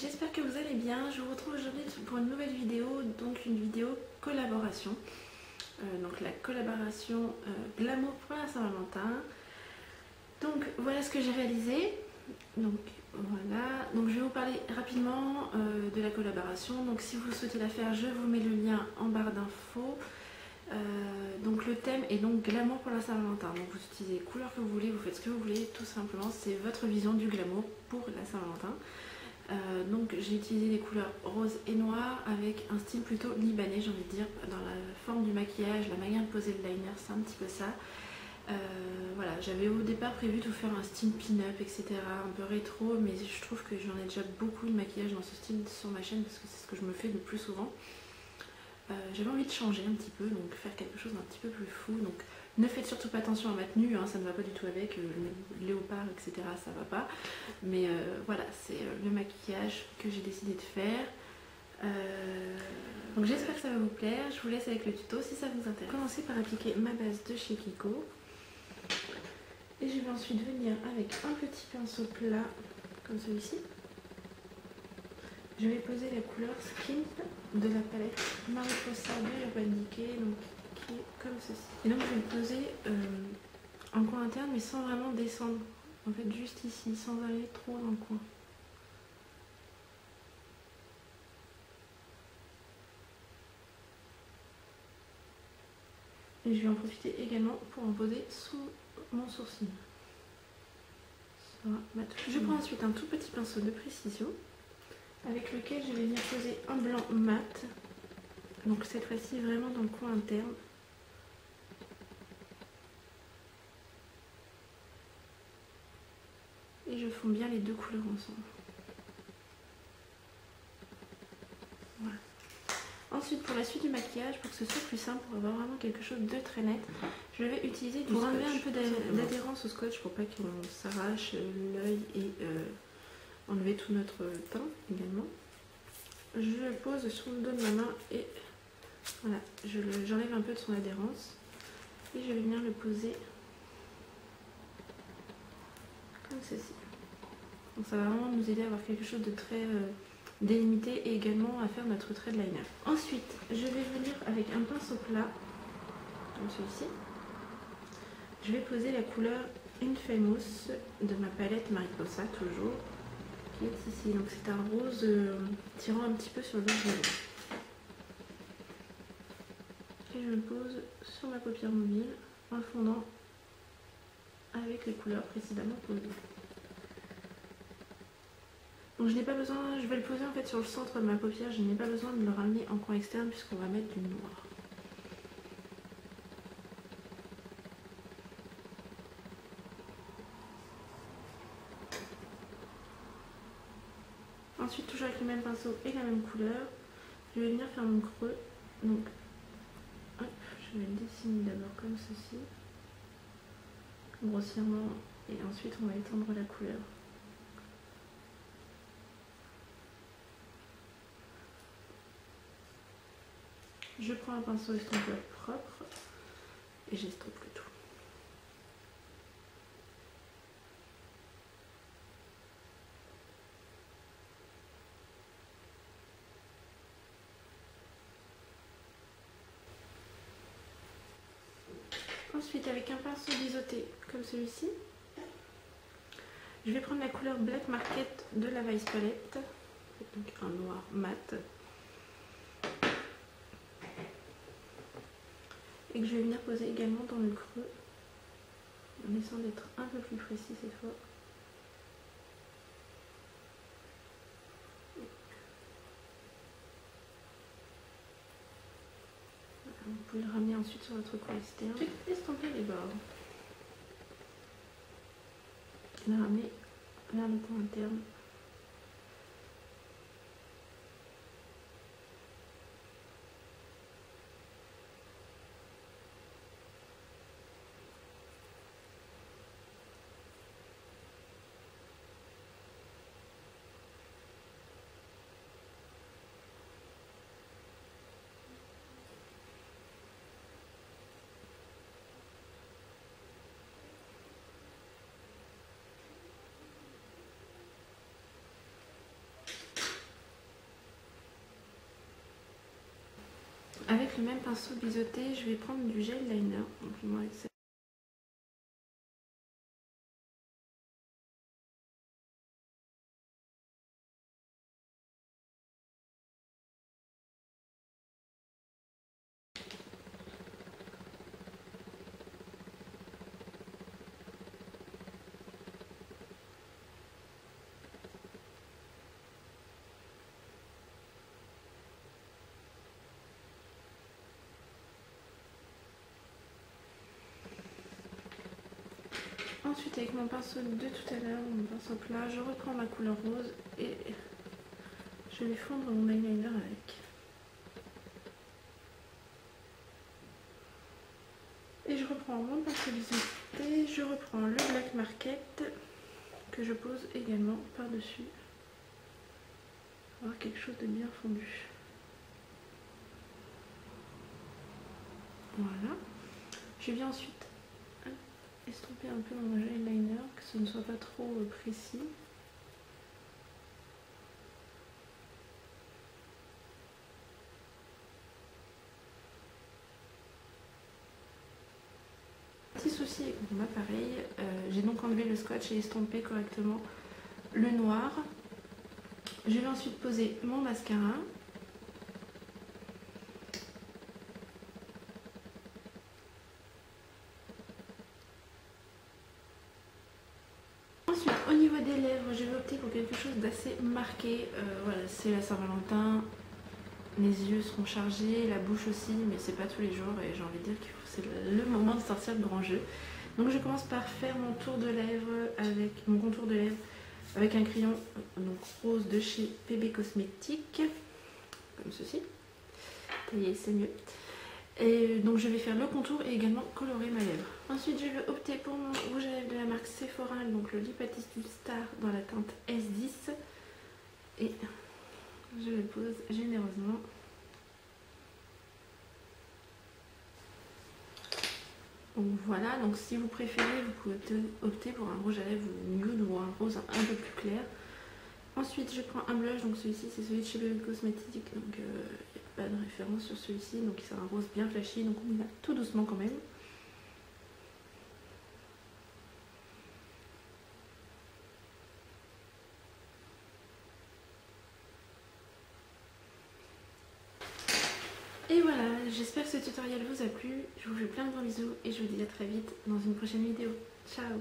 j'espère que vous allez bien. Je vous retrouve aujourd'hui pour une nouvelle vidéo, donc une vidéo collaboration. Donc la collaboration Glamour pour la Saint-Valentin. Donc voilà ce que j'ai réalisé. Donc voilà, donc je vais vous parler rapidement de la collaboration. Donc si vous souhaitez la faire, je vous mets le lien en barre d'infos. Donc le thème est donc glamour pour la Saint-Valentin. Donc vous utilisez les couleurs que vous voulez, vous faites ce que vous voulez, tout simplement. C'est votre vision du glamour pour la Saint-Valentin. Donc j'ai utilisé des couleurs roses et noires avec un style plutôt libanais, j'ai envie de dire, dans la forme du maquillage, la manière de poser le liner, c'est un petit peu ça. Voilà, j'avais au départ prévu de faire un style pin-up, etc., un peu rétro, mais je trouve que j'en ai déjà beaucoup de maquillage dans ce style sur ma chaîne parce que c'est ce que je me fais le plus souvent. J'avais envie de changer un petit peu, donc faire quelque chose d'un petit peu plus fou. Donc ne faites surtout pas attention à ma tenue, hein, ça ne va pas du tout avec, le léopard, etc., ça va pas. Mais voilà, c'est le maquillage que j'ai décidé de faire. Donc j'espère que ça va vous plaire, je vous laisse avec le tuto si ça vous intéresse. Commencer par appliquer ma base de chez Kiko. Et je vais ensuite venir avec un petit pinceau plat, comme celui-ci. Je vais poser la couleur Skin de la palette Mariposa de Urban Decay, donc qui est comme ceci. Et donc je vais le poser en coin interne, mais sans vraiment descendre. En fait, juste ici, sans aller trop dans le coin. Et je vais en profiter également pour en poser sous mon sourcil. Je prends ensuite un tout petit pinceau de précision avec lequel je vais venir poser un blanc mat. Donc cette fois-ci vraiment dans le coin interne. Et je fonds bien les deux couleurs ensemble. Voilà. Ensuite, pour la suite du maquillage, pour que ce soit plus simple, pour avoir vraiment quelque chose de très net, je vais utiliser du scotch. Pour enlever un peu d'adhérence au scotch, pour pas qu'on s'arrache l'œil et enlever tout notre teint également. Je le pose sur le dos de ma main et voilà, j'enlève un peu de son adhérence. Et je vais venir le poser comme ceci. Donc ça va vraiment nous aider à avoir quelque chose de très délimité et également à faire notre trait de liner. Ensuite, je vais venir avec un pinceau plat, comme celui-ci. Je vais poser la couleur Infamous de ma palette Mariposa, toujours, qui est ici. Donc c'est un rose tirant un petit peu sur le vert de l'eau. Et je le pose sur ma paupière mobile en le fondant avec les couleurs précédemment posées. Donc je n'ai pas besoin, je vais le poser en fait sur le centre de ma paupière, je n'ai pas besoin de le ramener en coin externe puisqu'on va mettre du noir. Ensuite, toujours avec le même pinceau et la même couleur, je vais venir faire mon creux. Donc hop, je vais le dessiner d'abord comme ceci, grossièrement, et ensuite on va étendre la couleur. Je prends un pinceau estompeur propre et j'estompe le tout. Ensuite, avec un pinceau biseauté comme celui-ci, je vais prendre la couleur Black Market de la Vice Palette, donc un noir mat, et que je vais venir poser également dans le creux, en essayant d'être un peu plus précis cette fois. Vous pouvez le ramener ensuite sur votre coin externe. Ensuite, estomper les bords. Le ramener vers le coin interne. avec le même pinceau biseauté, je vais prendre du gel liner. Donc, moi, avec ça. Ensuite, avec mon pinceau de tout à l'heure, mon pinceau plat, je reprends ma couleur rose et je vais fondre mon eyeliner avec. Et je reprends mon pinceau biseauté, je reprends le Black Market que je pose également par-dessus pour avoir quelque chose de bien fondu. Voilà. Je viens ensuite estomper un peu mon eyeliner, que ce ne soit pas trop précis. Petit souci avec mon appareil, j'ai donc enlevé le scotch et estompé correctement le noir. Je vais ensuite poser mon mascara. Ensuite, au niveau des lèvres, je vais opter pour quelque chose d'assez marqué. Voilà, c'est la Saint-Valentin. Les yeux seront chargés, la bouche aussi, mais c'est pas tous les jours et j'ai envie de dire que c'est le moment de sortir le grand jeu. Donc je commence par faire mon tour de lèvres avec mon contour de lèvres avec un crayon donc rose de chez PB Cosmétiques, comme ceci. Taillé, c'est mieux. Et donc je vais faire le contour et également colorer ma lèvre. Ensuite je vais opter pour mon rouge à lèvres de la marque Sephora, donc le Lip Attitude Star dans la teinte S10. Et je le pose généreusement. Donc voilà, donc si vous préférez, vous pouvez opter pour un rouge à lèvres nude ou un rose un peu plus clair. Ensuite je prends un blush, donc celui-ci c'est celui de chez BB Cosmétiques, donc il n'y a pas de référence sur celui-ci, donc c'est un rose bien flashy, donc on y va tout doucement quand même. Et voilà, j'espère que ce tutoriel vous a plu, je vous fais plein de gros bisous et je vous dis à très vite dans une prochaine vidéo. Ciao!